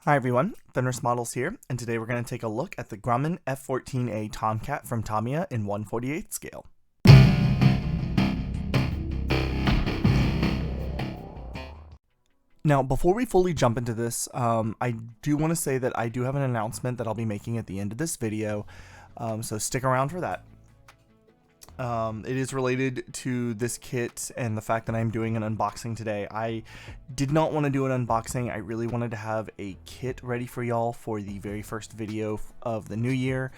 Hi everyone, Fenris Models here, and today we're going to take a look at the Grumman F-14A Tomcat from Tamiya in 1/48 scale. Now, before we fully jump into this, I do want to say that I do have an announcement that I'll be making at the end of this video, so stick around for that. It is related to this kit and the fact that I'm doing an unboxing today. I did not want to do an unboxing. I really wanted to have a kit ready for y'all for the very first video of the new year.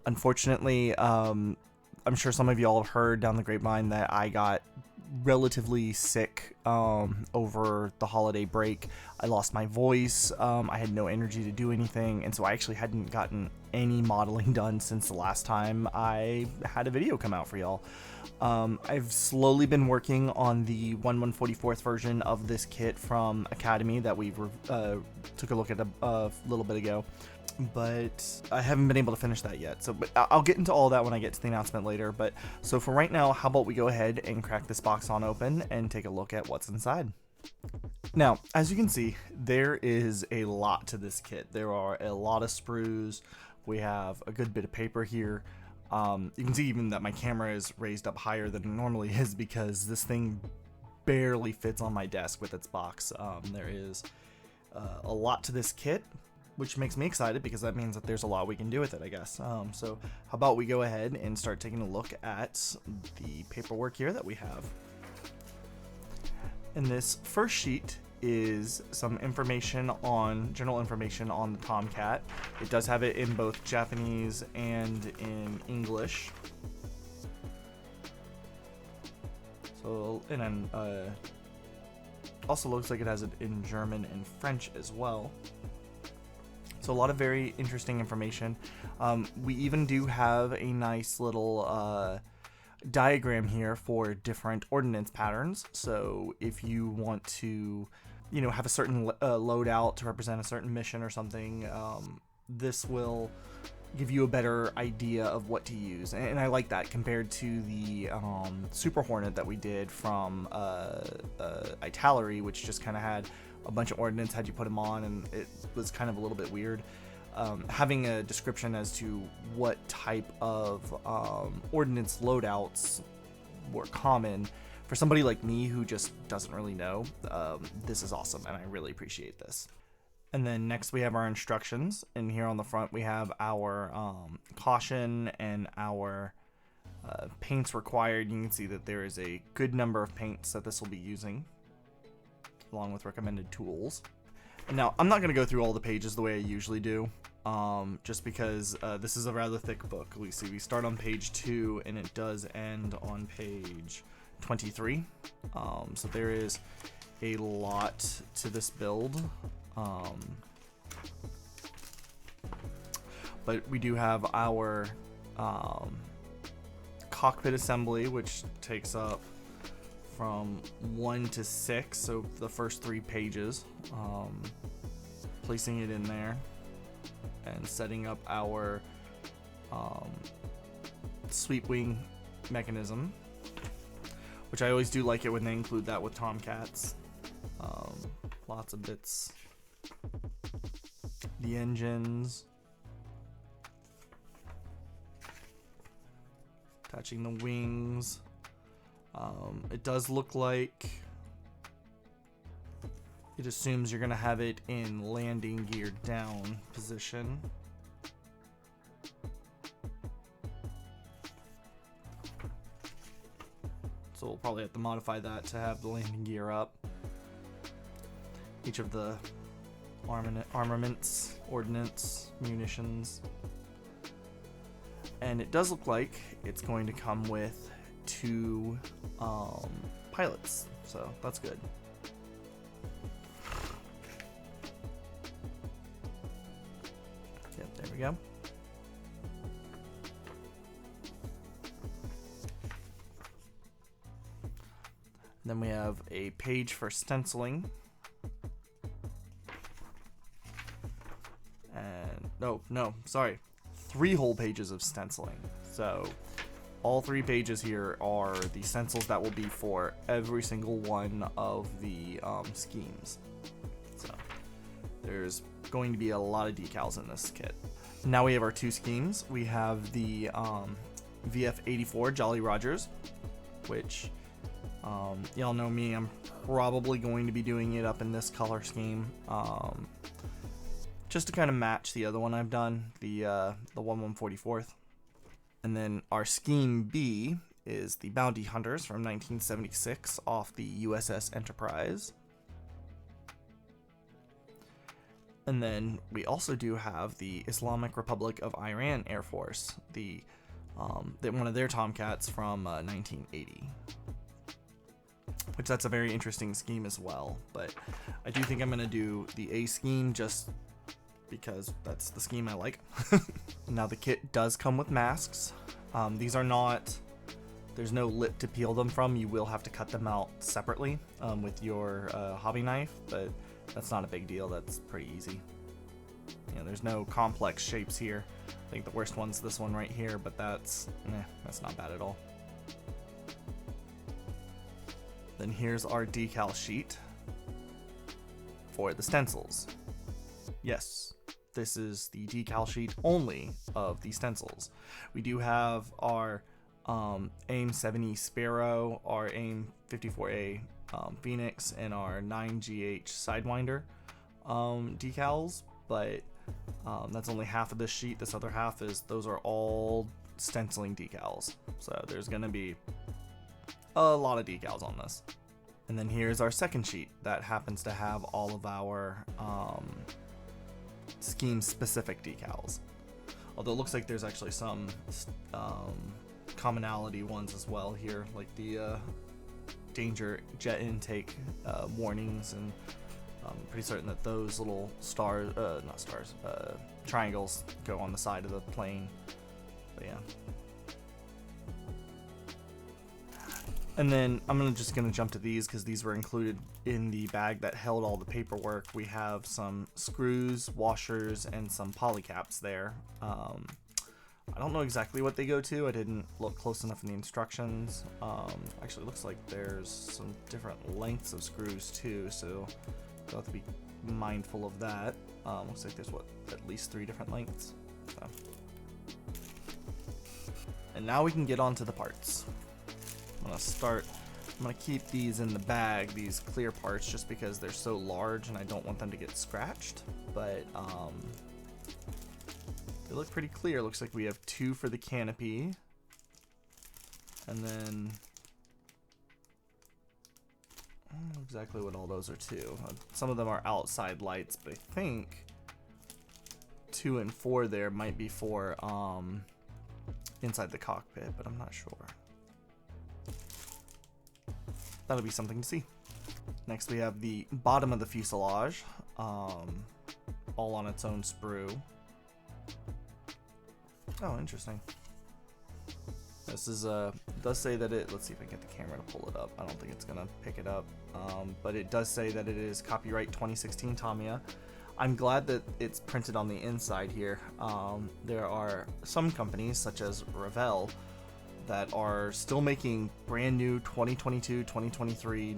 Unfortunately, I'm sure some of y'all have heard down the grapevine that I got relatively sick over the holiday break. I lost my voice, I had no energy to do anything, and so I actually hadn't gotten any modeling done since the last time I had a video come out for y'all. I've slowly been working on the 1/144th version of this kit from Academy that we took a look at a little bit ago, but I haven't been able to finish that yet. But I'll get into all that when I get to the announcement later. But so for right now, how about we go ahead and crack this box on open and take a look at what's inside. Now, as you can see, there is a lot to this kit. There are a lot of sprues. We have a good bit of paper here. You can see even that my camera is raised up higher than it normally is because this thing barely fits on my desk with its box. There is a lot to this kit, which makes me excited because that means that there's a lot we can do with it, I guess. So how about we go ahead and start taking a look at the paperwork here that we have. And this first sheet is some information general information on the Tomcat. It does have it in both Japanese and in English. So, and then also looks like it has it in German and French as well. So a lot of very interesting information. We even do have a nice little diagram here for different ordnance patterns. So if you want to, have a certain loadout to represent a certain mission or something, this will give you a better idea of what to use. And I like that compared to the Super Hornet that we did from Italeri, which just kind of had a bunch of ordnance, had you put them on, and it was kind of a little bit weird. Having a description as to what type of ordnance loadouts were common for somebody like me who just doesn't really know, this is awesome, and I really appreciate this. And then next we have our instructions, and here on the front we have our caution and our paints required. You can see that there is a good number of paints that this will be using, along with recommended tools. Now, I'm not going to go through all the pages the way I usually do, just because this is a rather thick book. We start on page 2, and it does end on page 23. So there is a lot to this build. But we do have our cockpit assembly, which takes up from 1 to 6, so the first 3 pages, placing it in there and setting up our sweep wing mechanism, which I always do like it when they include that with Tomcats. Lots of bits. The engines, attaching the wings. It does look like it assumes you're going to have it in landing gear down position. So we'll probably have to modify that to have the landing gear up. Each of the armaments, ordnance, munitions. And it does look like it's going to come with 2 pilots, so that's good. Yep, there we go. Then we have a page for stenciling. And no, sorry. 3 whole pages of stenciling. So all 3 pages here are the stencils that will be for every single one of the schemes. So there's going to be a lot of decals in this kit. Now we have our two schemes. We have the VF-84 Jolly Rogers, which y'all know me, I'm probably going to be doing it up in this color scheme, just to kind of match the other one I've done, the 1/144th. And then our scheme B is the Bounty Hunters from 1976 off the USS Enterprise. And then we also do have the Islamic Republic of Iran Air Force, one of their Tomcats from 1980. Which that's a very interesting scheme as well. But I do think I'm going to do the A scheme just because that's the scheme I like. Now the kit does come with masks. These are not, there's no lip to peel them from. You will have to cut them out separately with your hobby knife, but that's not a big deal. That's pretty easy. You know, there's no complex shapes here. I think the worst one's this one right here, but that's not bad at all. Then here's our decal sheet for the stencils. Yes, this is the decal sheet only of the stencils. We do have our AIM 70 Sparrow, our AIM 54A Phoenix, and our 9GH Sidewinder decals, but that's only half of this sheet. This other half those are all stenciling decals. So there's gonna be a lot of decals on this. And then here's our second sheet that happens to have all of our scheme specific decals. Although it looks like there's actually some commonality ones as well here, like the danger jet intake warnings, and I'm pretty certain that those little triangles go on the side of the plane. But yeah. And then I'm just gonna jump to these because these were included in the bag that held all the paperwork. We have some screws, washers, and some polycaps there. I don't know exactly what they go to. I didn't look close enough in the instructions. Actually, it looks like there's some different lengths of screws too, so you'll have to be mindful of that. Looks like there's at least 3 different lengths. So. And now we can get on to the parts. I'm gonna keep these in the bag, these clear parts, just because they're so large and I don't want them to get scratched, but they look pretty clear. Looks like we have 2 for the canopy, and then I don't know exactly what all those are too. Some of them are outside lights, but I think 2 and 4 there might be for inside the cockpit, but I'm not sure. That'll be something to see. Next we have the bottom of the fuselage, all on its own sprue. Oh, interesting. This is does say that it, let's see if I can get the camera to pull it up. I don't think it's gonna pick it up, but it does say that it is copyright 2016 Tamiya. I'm glad that it's printed on the inside here. There are some companies such as Revell that are still making brand new 2022, 2023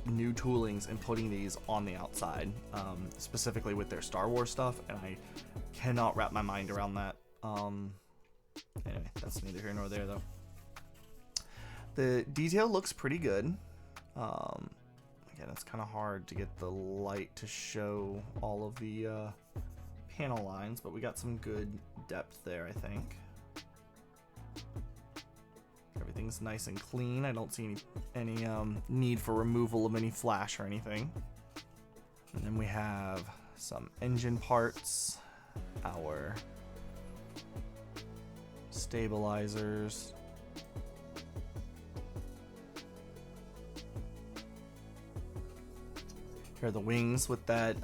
new toolings and putting these on the outside, specifically with their Star Wars stuff, and I cannot wrap my mind around that. Anyway, that's neither here nor there though. The detail looks pretty good. Again, it's kind of hard to get the light to show all of the panel lines, but we got some good depth there, I think. Everything's nice and clean. I don't see any need for removal of any flash or anything. And then we have some engine parts, our stabilizers, here are the wings with that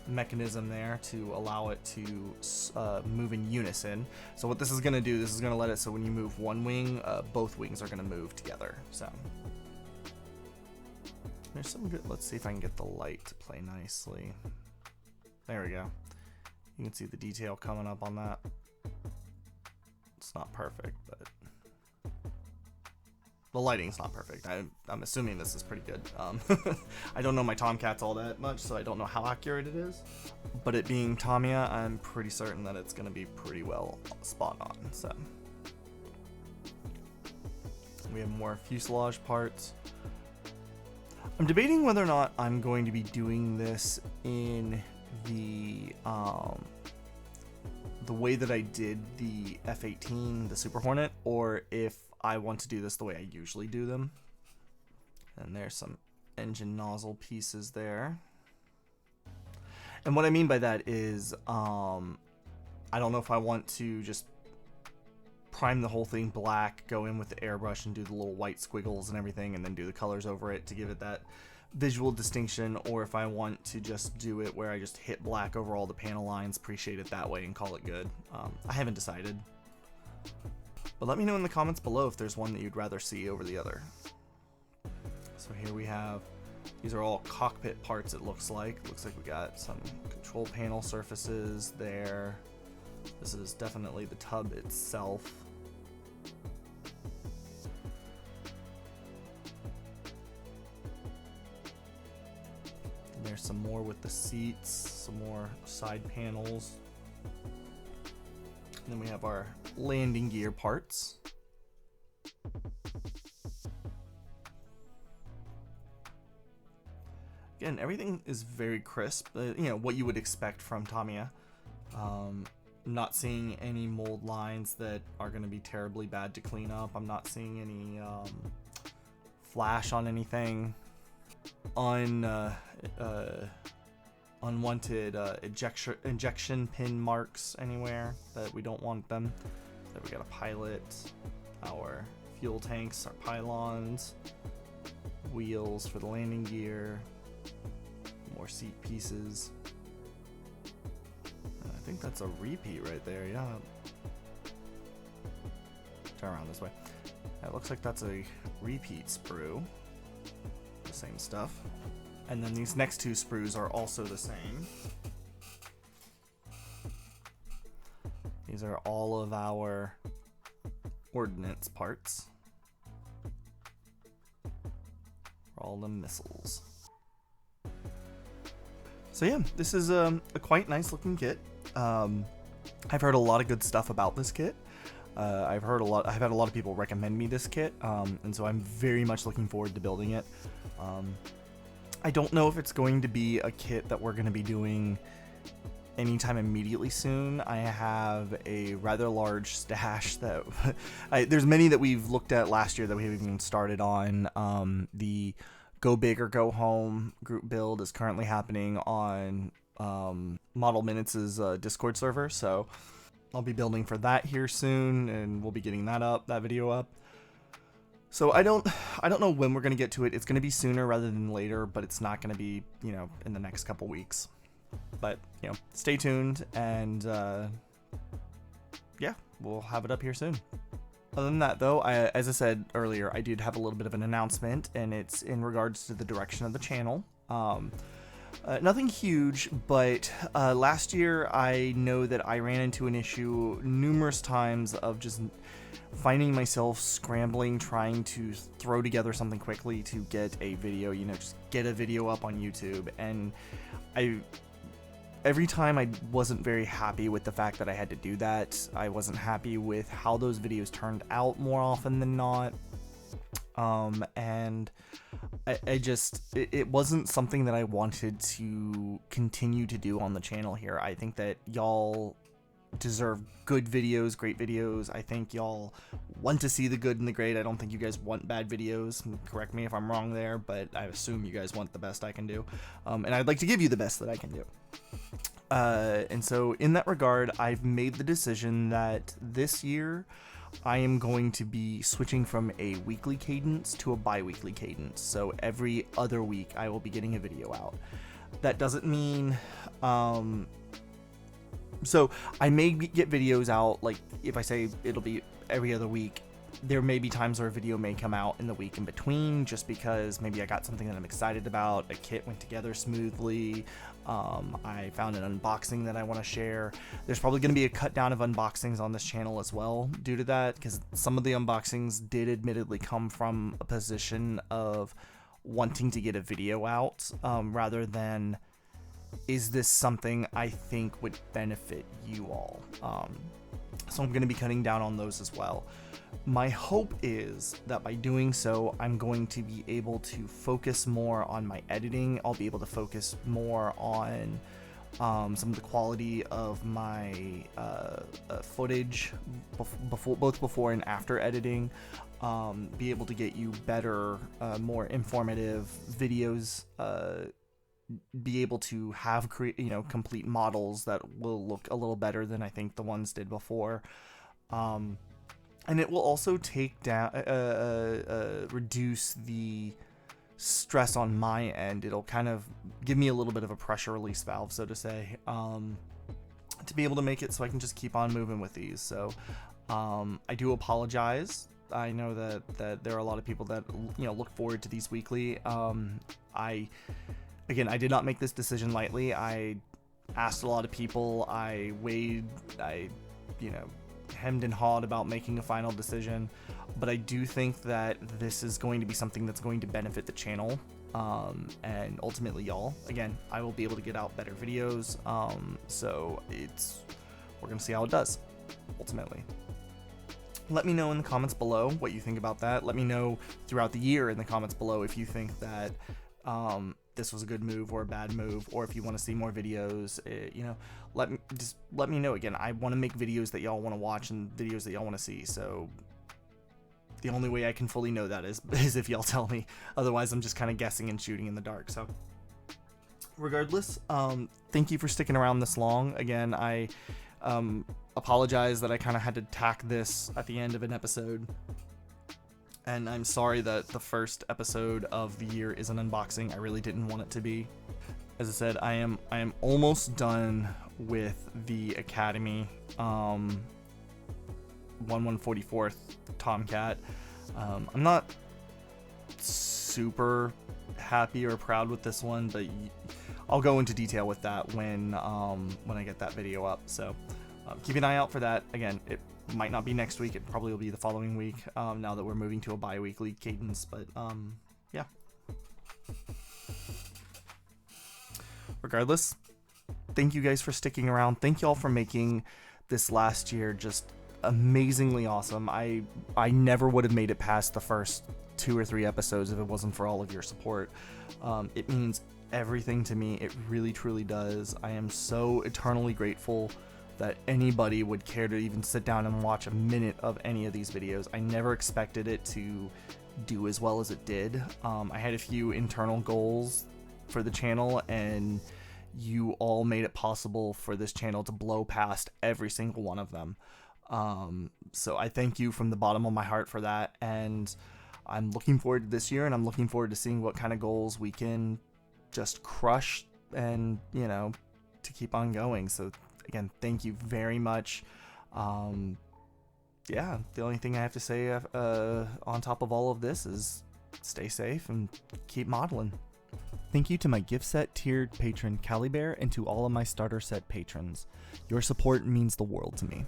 mechanism there to allow it to move in unison. So what this is going to do, this is going to let it so when you move one wing, both wings are going to move together. So there's some good, let's see if I can get the light to play nicely. There we go. You can see the detail coming up on that. It's not perfect, but The lighting's not perfect. I'm assuming this is pretty good. I don't know my Tomcats all that much, so I don't know how accurate it is. But it being Tamiya, I'm pretty certain that it's going to be pretty well spot on. So we have more fuselage parts. I'm debating whether or not I'm going to be doing this in the way that I did the F-18, the Super Hornet, or if I want to do this the way I usually do them. And there's some engine nozzle pieces there. And what I mean by that is, I don't know if I want to just prime the whole thing black, go in with the airbrush and do the little white squiggles and everything, and then do the colors over it to give it that visual distinction, or if I want to just do it where I just hit black over all the panel lines, appreciate it that way, and call it good. I haven't decided. But let me know in the comments below if there's one that you'd rather see over the other. So here we have, these are all cockpit parts, it looks like. Looks like we got some control panel surfaces there. This is definitely the tub itself. And there's some more with the seats, some more side panels. And then we have our landing gear parts. Again, everything is very crisp, you know, what you would expect from Tamiya. Not seeing any mold lines that are going to be terribly bad to clean up. I'm not seeing any flash on anything. Unwanted injection pin marks anywhere that we don't want them. So we got a pilot, our fuel tanks, our pylons, wheels for the landing gear, more seat pieces. I think that's a repeat right there, yeah. Turn around this way. It looks like that's a repeat sprue. The same stuff. And then these next two sprues are also the same. These are all of our ordnance parts. For all the missiles. So yeah, this is a quite nice looking kit. I've heard a lot of good stuff about this kit. I've had a lot of people recommend me this kit, and so I'm very much looking forward to building it. I don't know if it's going to be a kit that we're going to be doing anytime immediately soon. I have a rather large stash that there's many that we've looked at last year that we haven't even started on. The Go Big or Go Home group build is currently happening on Model Minutes' Discord server, so I'll be building for that here soon, and we'll be getting that video up. So I don't know when we're gonna get to it. It's gonna be sooner rather than later, but it's not gonna be, you know, in the next couple weeks. But, you know, stay tuned, and yeah, we'll have it up here soon. Other than that, though, as I said earlier, I did have a little bit of an announcement, and it's in regards to the direction of the channel. Nothing huge, but last year I know that I ran into an issue numerous times of just finding myself scrambling, trying to throw together something quickly to get a video, you know, just get a video up on YouTube. And every time I wasn't very happy with the fact that I had to do that. I wasn't happy with how those videos turned out more often than not. And it wasn't something that I wanted to continue to do on the channel here. I think that y'all deserve good videos, great videos. I think y'all want to see the good and the great. I don't think you guys want bad videos. Correct me if I'm wrong there, but I assume you guys want the best I can do. And I'd like to give you the best that I can do. And so in that regard, I've made the decision that this year I am going to be switching from a weekly cadence to a bi-weekly cadence. So every other week I will be getting a video out. That doesn't mean, so I may get videos out, like if I say it'll be every other week, There may be times where a video may come out in the week in between, just because maybe I got something that I'm excited about, a kit went together smoothly, I found an unboxing that I want to share. There's probably going to be a cut down of unboxings on this channel as well due to that, because some of the unboxings did admittedly come from a position of wanting to get a video out, rather than, is this something I think would benefit you all? So I'm going to be cutting down on those as well. My hope is that by doing so, I'm going to be able to focus more on my editing. I'll be able to focus more on some of the quality of my footage both before and after editing. Be able to get you better, more informative videos. Be able to have complete models that will look a little better than I think the ones did before. And it will also take down, reduce the stress on my end. It'll kind of give me a little bit of a pressure release valve, so to say, to be able to make it so I can just keep on moving with these. So I do apologize. I know that there are a lot of people that look forward to these weekly. Again, I did not make this decision lightly. I asked a lot of people. I hemmed and hawed about making a final decision, but I do think that this is going to be something that's going to benefit the channel, and ultimately y'all. Again, I will be able to get out better videos, so we're gonna see how it does ultimately. Let me know in the comments below what you think about that. Let me know throughout the year in the comments below if you think that this was a good move or a bad move, or if you want to see more videos. Let me know. Again, I want to make videos that y'all want to watch and videos that y'all want to see, so the only way I can fully know that is if y'all tell me. Otherwise, I'm just kind of guessing and shooting in the dark. So regardless, thank you for sticking around this long. Again, I apologize that I kind of had to tack this at the end of an episode. And I'm sorry that the first episode of the year is an unboxing. I really didn't want it to be. As I said, I am almost done with the Academy 1144th Tomcat. I'm not super happy or proud with this one, but I'll go into detail with that when I get that video up. So keep an eye out for that. Again, it might not be next week. It probably will be the following week, now that we're moving to a bi-weekly cadence. But yeah. Regardless, thank you guys for sticking around. Thank y'all for making this last year just amazingly awesome. I never would have made it past the first 2 or 3 episodes if it wasn't for all of your support. It means everything to me. It really truly does. I am so eternally grateful that anybody would care to even sit down and watch a minute of any of these videos. I never expected it to do as well as it did. I had a few internal goals for the channel, and you all made it possible for this channel to blow past every single one of them. So I thank you from the bottom of my heart for that, and I'm looking forward to this year, and I'm looking forward to seeing what kind of goals we can just crush and, to keep on going. So again, thank you very much. Yeah, the only thing I have to say on top of all of this is stay safe and keep modeling. Thank you to my gift set tiered patron Calibear and to all of my starter set patrons. Your support means the world to me.